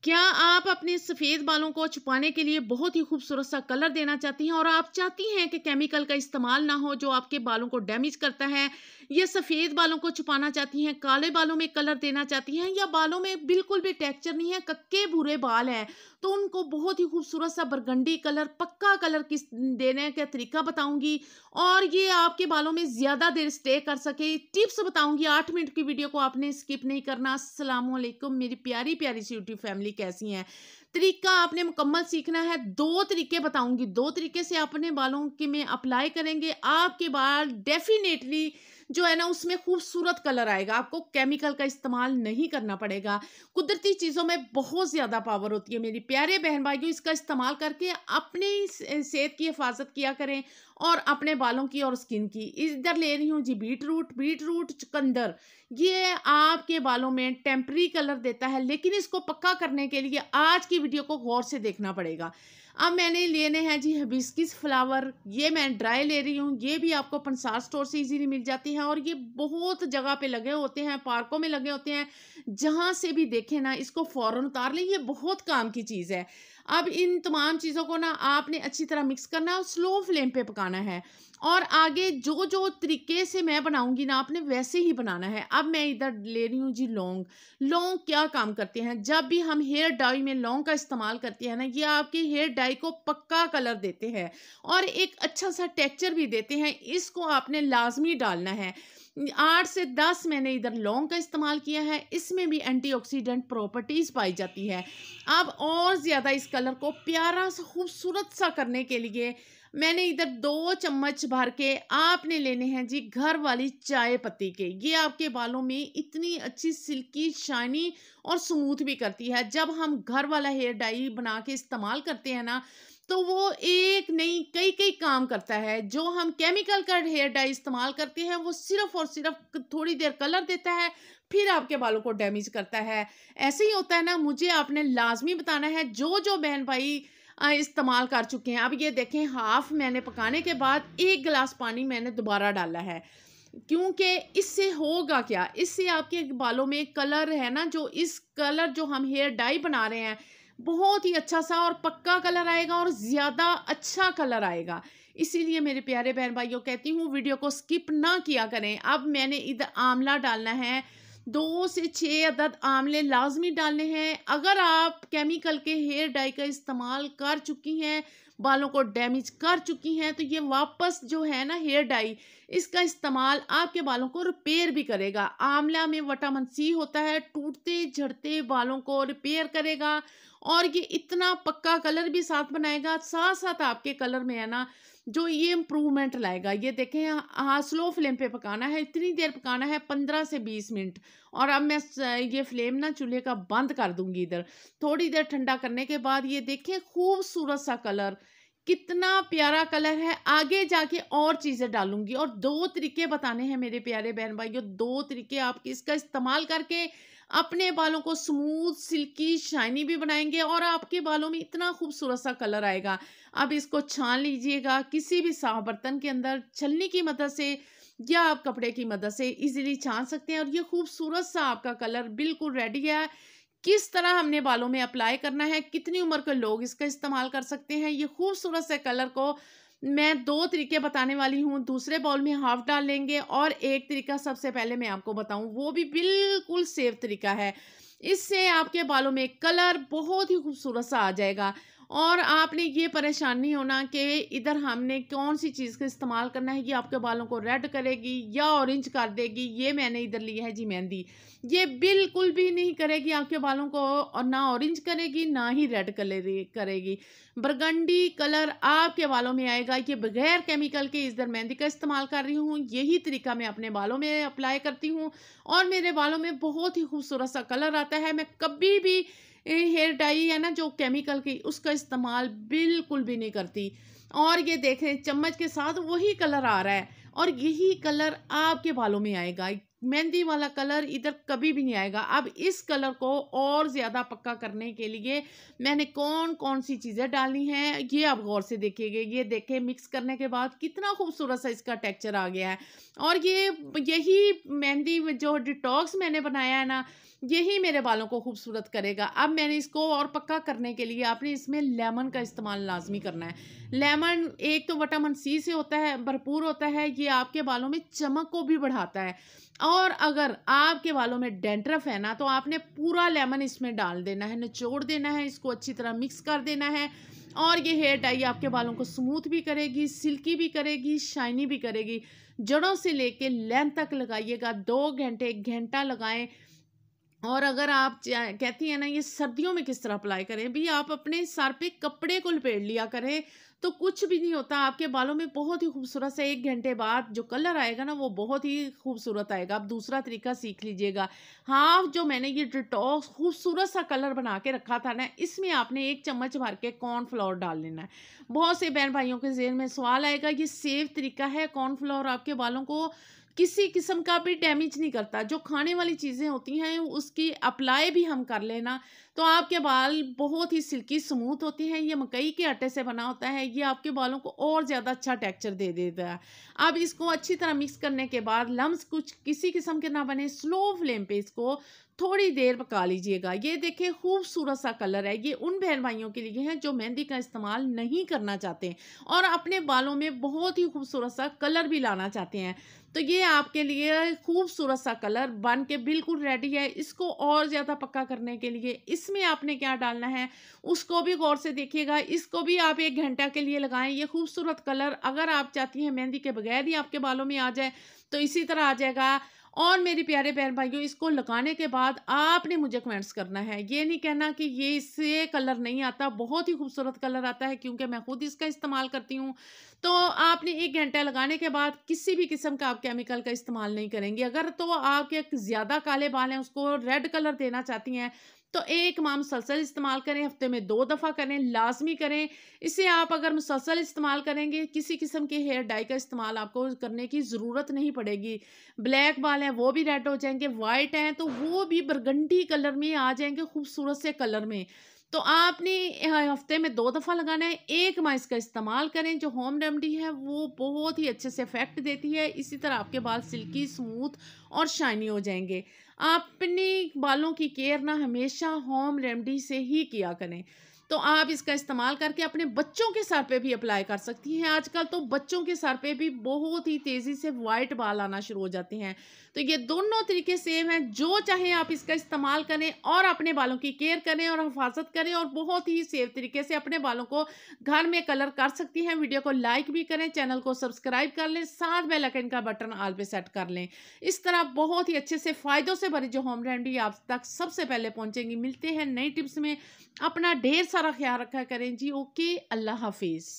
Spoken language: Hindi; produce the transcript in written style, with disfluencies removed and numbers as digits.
क्या आप अपने सफ़ेद बालों को छुपाने के लिए बहुत ही खूबसूरत सा कलर देना चाहती हैं और आप चाहती हैं कि केमिकल का इस्तेमाल ना हो जो आपके बालों को डैमेज करता है, या सफ़ेद बालों को छुपाना चाहती हैं, काले बालों में कलर देना चाहती हैं, या बालों में बिल्कुल भी टेक्सचर नहीं है, कक्के भूरे बाल हैं, तो उनको बहुत ही खूबसूरत सा बरगंडी कलर, पक्का कलर किस देने का तरीका बताऊंगी और ये आपके बालों में ज़्यादा देर स्टे कर सके, टिप्स बताऊंगी। 8 मिनट की वीडियो को आपने स्किप नहीं करना। अस्सलाम वालेकुम मेरी प्यारी प्यारी सी यूट्यूब फैमिली, कैसी हैं? तरीका आपने मुकम्मल सीखना है। 2 तरीके बताऊँगी, 2 तरीके से अपने बालों के में अप्लाई करेंगे, आपके बाल डेफ़िनेटली जो है ना उसमें खूबसूरत कलर आएगा, आपको केमिकल का इस्तेमाल नहीं करना पड़ेगा। कुदरती चीज़ों में बहुत ज़्यादा पावर होती है मेरी प्यारे बहन-भाइयों, इसका इस्तेमाल करके अपनी सेहत की हिफाज़त किया करें और अपने बालों की और स्किन की। इधर ले रही हूँ जी बीटरूट, चुकंदर, ये आपके बालों में टेम्पररी कलर देता है, लेकिन इसको पक्का करने के लिए आज की वीडियो को गौर से देखना पड़ेगा। अब मैंने लेने हैं जी हिबिस्किस फ्लावर, ये मैं ड्राई ले रही हूँ, ये भी आपको पंसार स्टोर से इजीली मिल जाती है और ये बहुत जगह पे लगे होते हैं, पार्कों में लगे होते हैं, जहाँ से भी देखें ना इसको फ़ौरन उतार लें, ये बहुत काम की चीज़ है। अब इन तमाम चीज़ों को ना आपने अच्छी तरह मिक्स करना है और स्लो फ्लेम पे पकाना है और आगे जो जो तरीके से मैं बनाऊंगी ना आपने वैसे ही बनाना है। अब मैं इधर ले रही हूँ जी लौंग। लौंग क्या काम करते हैं? जब भी हम हेयर डाई में लौंग का इस्तेमाल करते हैं ना, ये आपके हेयर डाई को पक्का कलर देते हैं और एक अच्छा सा टेक्सचर भी देते हैं। इसको आपने लाजमी डालना है। 8 से 10 मैंने इधर लौंग का इस्तेमाल किया है, इसमें भी एंटीऑक्सीडेंट प्रॉपर्टीज़ पाई जाती है। अब और ज़्यादा इस कलर को प्यारा सा खूबसूरत सा करने के लिए मैंने इधर 2 चम्मच भर के आपने लेने हैं जी घर वाली चाय पत्ती के। ये आपके बालों में इतनी अच्छी सिल्की शाइनी और स्मूथ भी करती है। जब हम घर वाला हेयर डाई बना के इस्तेमाल करते हैं ना, तो वो एक नहीं कई कई काम करता है। जो हम केमिकल का हेयर डाई इस्तेमाल करते हैं वो सिर्फ और सिर्फ थोड़ी देर कलर देता है, फिर आपके बालों को डैमेज करता है। ऐसे ही होता है ना, मुझे आपने लाजमी बताना है जो जो बहन भाई इस्तेमाल कर चुके हैं। अब ये देखें, हाफ मैंने पकाने के बाद 1 गिलास पानी मैंने दोबारा डाला है, क्योंकि इससे होगा क्या, इससे आपके बालों में कलर है ना, जो इस कलर जो हम हेयर डाई बना रहे हैं बहुत ही अच्छा सा और पक्का कलर आएगा और ज़्यादा अच्छा कलर आएगा। इसीलिए मेरे प्यारे बहन भाइयों कहती हूँ वीडियो को स्किप ना किया करें। अब मैंने इधर आंवला डालना है, 2 से 6 अदद आंवले लाजमी डालने हैं। अगर आप केमिकल के हेयर डाई का इस्तेमाल कर चुकी हैं, बालों को डैमेज कर चुकी हैं, तो ये वापस जो है ना हेयर डाई, इसका इस्तेमाल आपके बालों को रिपेयर भी करेगा। आंवला में विटामिन सी होता है, टूटते झड़ते बालों को रिपेयर करेगा और ये इतना पक्का कलर भी साथ बनाएगा, साथ साथ आपके कलर में है ना जो ये इम्प्रूवमेंट लाएगा। ये देखें, हाँ स्लो फ्लेम पे पकाना है, इतनी देर पकाना है 15 से 20 मिनट। और अब मैं ये फ्लेम ना चूल्हे का बंद कर दूंगी। इधर थोड़ी देर ठंडा करने के बाद ये देखें खूबसूरत सा कलर, कितना प्यारा कलर है। आगे जाके और चीज़ें डालूंगी और 2 तरीके बताने हैं मेरे प्यारे बहन भाइयों। 2 तरीके आप इसका इस्तेमाल करके अपने बालों को स्मूथ सिल्की शाइनी भी बनाएंगे और आपके बालों में इतना खूबसूरत सा कलर आएगा। अब इसको छान लीजिएगा किसी भी साफ बर्तन के अंदर, छलनी की मदद से या आप कपड़े की मदद से इजीली छान सकते हैं और ये खूबसूरत सा आपका कलर बिल्कुल रेडी है। किस तरह हमने बालों में अप्लाई करना है, कितनी उम्र के लोग इसका इस्तेमाल कर सकते हैं, ये खूबसूरत से कलर को मैं 2 तरीके बताने वाली हूँ। दूसरे बाउल में हाफ डाल लेंगे और एक तरीका सबसे पहले मैं आपको बताऊँ, वो भी बिल्कुल सेफ तरीका है। इससे आपके बालों में कलर बहुत ही खूबसूरत सा आ जाएगा और आपने ये परेशान नहीं होना कि इधर हमने कौन सी चीज़ का इस्तेमाल करना है, ये आपके बालों को रेड करेगी या ऑरेंज कर देगी। ये मैंने इधर ली है जी मेहंदी, ये बिल्कुल भी नहीं करेगी आपके बालों को, और ना ऑरेंज करेगी ना ही रेड कलर करेगी। बरगंडी कलर आपके बालों में आएगा। ये बगैर केमिकल के इधर मेहंदी का इस्तेमाल कर रही हूँ, यही तरीका मैं अपने बालों में अप्लाई करती हूँ और मेरे बालों में बहुत ही खूबसूरत सा कलर आता है। मैं कभी भी हेयर डाई है ना जो केमिकल की, उसका इस्तेमाल बिल्कुल भी नहीं करती। और ये देखें चम्मच के साथ वही कलर आ रहा है और यही कलर आपके बालों में आएगा। मेहंदी वाला कलर इधर कभी भी नहीं आएगा। अब इस कलर को और ज़्यादा पक्का करने के लिए मैंने कौन-कौन सी चीज़ें डाली हैं, ये आप गौर से देखिएगा। ये देखें, मिक्स करने के बाद कितना खूबसूरत सा इसका टेक्सचर आ गया है। और यही मेहंदी जो डिटॉक्स मैंने बनाया है ना, यही मेरे बालों को खूबसूरत करेगा। अब मैंने इसको और पक्का करने के लिए आपने इसमें लेमन का इस्तेमाल लाज़मी करना है। लेमन एक तो विटामिन सी से होता है, भरपूर होता है, ये आपके बालों में चमक को भी बढ़ाता है। और अगर आपके बालों में डैंड्रफ है ना, तो आपने पूरा लेमन इसमें डाल देना है, निचोड़ देना है, इसको अच्छी तरह मिक्स कर देना है। और ये हेयर डाई आपके बालों को स्मूथ भी करेगी, सिल्की भी करेगी, शाइनी भी करेगी। जड़ों से लेके लेंथ तक लगाइएगा, 2 घंटे 1 घंटा लगाएं। और अगर आप कहती हैं ना ये सर्दियों में किस तरह अप्लाई करें, भी आप अपने सर पे कपड़े को लपेट लिया करें, तो कुछ भी नहीं होता। आपके बालों में बहुत ही खूबसूरत से 1 घंटे बाद जो कलर आएगा ना, वो बहुत ही खूबसूरत आएगा। आप दूसरा तरीका सीख लीजिएगा। हाँ, जो मैंने ये डिटॉक्स खूबसूरत सा कलर बना के रखा था ना, इसमें आपने 1 चम्मच भर के कॉर्नफ्लोर डाल लेना है। बहुत से बहन भाइयों के ज़हन में सवाल आएगा, ये सेफ तरीका है, कॉर्नफ्लोर आपके बालों को किसी किस्म का भी डैमेज नहीं करता। जो खाने वाली चीज़ें होती हैं उसकी अप्लाई भी हम कर लेना, तो आपके बाल बहुत ही सिल्की स्मूथ होते हैं। ये मकई के आटे से बना होता है, ये आपके बालों को और ज़्यादा अच्छा टेक्सचर दे देता है। अब इसको अच्छी तरह मिक्स करने के बाद लम्स कुछ किसी किस्म के ना बने, स्लो फ्लेम पे इसको थोड़ी देर पका लीजिएगा। ये देखिए खूबसूरत सा कलर है। ये उन बहन भाइयों के लिए है जो मेहंदी का इस्तेमाल नहीं करना चाहते और अपने बालों में बहुत ही खूबसूरत सा कलर भी लाना चाहते हैं। तो ये आपके लिए खूबसूरत सा कलर बन के बिल्कुल रेडी है। इसको और ज़्यादा पक्का करने के लिए इसमें आपने क्या डालना है उसको भी गौर से देखिएगा। इसको भी आप 1 घंटा के लिए लगाएं। ये खूबसूरत कलर अगर आप चाहती हैं मेहंदी के बगैर ही आपके बालों में आ जाए तो इसी तरह आ जाएगा। और मेरे प्यारे बहन भाइयों, इसको लगाने के बाद आपने मुझे कमेंट्स करना है। ये नहीं कहना कि ये इससे कलर नहीं आता, बहुत ही खूबसूरत कलर आता है क्योंकि मैं खुद इसका इस्तेमाल करती हूँ। तो आपने 1 घंटा लगाने के बाद किसी भी किस्म का आप केमिकल का इस्तेमाल नहीं करेंगे। अगर तो आपके ज़्यादा काले बाल हैं, उसको रेड कलर देना चाहती हैं, तो 1 माह मुसलसल इस्तेमाल करें, हफ्ते में 2 दफ़ा करें, लाज़मी करें। इसे आप अगर मुसलसल इस्तेमाल करेंगे, किसी किस्म के हेयर डाई का इस्तेमाल आपको करने की ज़रूरत नहीं पड़ेगी। ब्लैक बाल हैं वो भी रेड हो जाएँगे, वाइट हैं तो वो भी बरगंडी कलर में आ जाएँगे, खूबसूरत से कलर में। तो आपने हफ्ते में 2 दफ़ा लगाना है, 1 माह इसका इस्तेमाल करें। जो होम रेमेडी है वो बहुत ही अच्छे से इफ़ेक्ट देती है। इसी तरह आपके बाल सिल्की, स्मूथ और शाइनी हो जाएँगे। अपने बालों की केयर ना हमेशा होम रेमेडी से ही किया करें। तो आप इसका इस्तेमाल करके अपने बच्चों के सर पे भी अप्लाई कर सकती हैं। आजकल तो बच्चों के सर पे भी बहुत ही तेज़ी से वाइट बाल आना शुरू हो जाते हैं। तो ये दोनों तरीके सेम हैं, जो चाहे आप इसका इस्तेमाल करें और अपने बालों की केयर करें और हिफाजत करें और बहुत ही सेफ तरीके से अपने बालों को घर में कलर कर सकती हैं। वीडियो को लाइक भी करें, चैनल को सब्सक्राइब कर लें, साथ बेल आइकन का बटन ऑल पे सेट कर लें। इस तरह बहुत ही अच्छे से फ़ायदों से भरी जो होम रेमेडी आप तक सबसे पहले पहुँचेंगी। मिलते हैं नई टिप्स में। अपना ढेर सारा ख्याल रखा करें जी। ओके, अल्लाह हाफिज़।